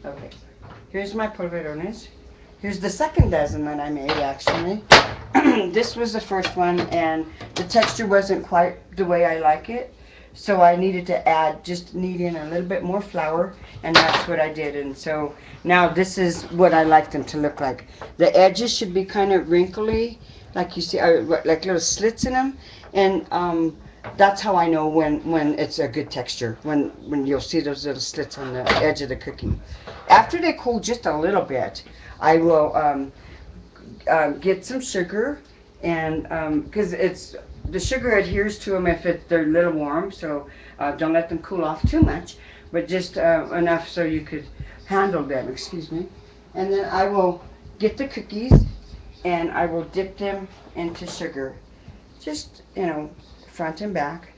Okay, here's my polvorones. Here's the second dozen that I made, actually. This was the first one, and the texture wasn't quite the way I like it, so I needed to add, just knead in a little bit more flour, and that's what I did. And so now this is what I like them to look like. The edges should be kind of wrinkly, like you see, like little slits in them, and that's how I know when it's a good texture, when you'll see those little slits on the edge of the cookie. After they cool just a little bit, I will get some sugar, and because it's the sugar adheres to them if they're a little warm, so don't let them cool off too much, but just enough so you could handle them. Excuse me. And then I will get the cookies and I will dip them into sugar, just front and back.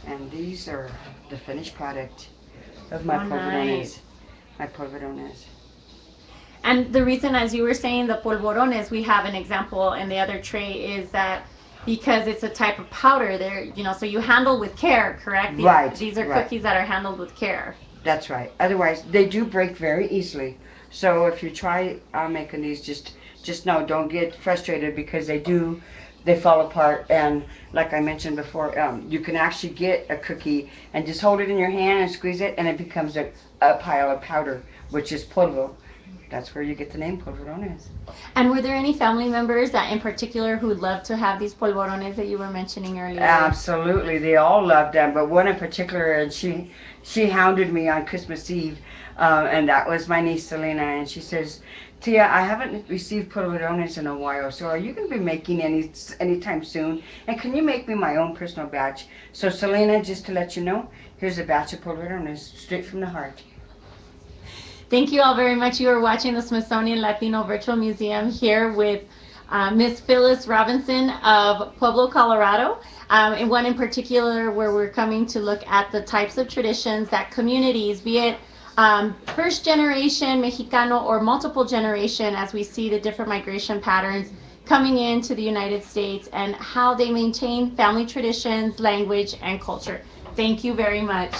And these are the finished product of my Oh, nice. polvorones. My polvorones. And the reason, as you were saying, the polvorones, we have an example in the other tray, is that because it's a type of powder there, so you handle with care, correct? Right, These are right. cookies that are handled with care. That's right. Otherwise, they do break very easily. So if you try making these, just know, don't get frustrated because they do. They fall apart, and like I mentioned before, you can actually get a cookie and just hold it in your hand and squeeze it, and it becomes a pile of powder, which is polvo. That's where you get the name polvorones. And were there any family members that in particular who loved to have these polvorones that you were mentioning earlier? Absolutely, they all loved them, but one in particular, and she hounded me on Christmas Eve, and that was my niece Selena, and she says, "Tia, I haven't received polvorones in a while, so are you going to be making anytime soon? And can you make me my own personal batch?" So Selena, just to let you know, here's a batch of polvorones straight from the heart. Thank you all very much. You are watching the Smithsonian Latino Virtual Museum here with Miss Phyllis Robinson of Pueblo, Colorado, and one in particular where we're coming to look at the types of traditions that communities, be it first generation Mexicano or multiple generation, as we see the different migration patterns coming into the United States, and how they maintain family traditions, language, and culture. Thank you very much.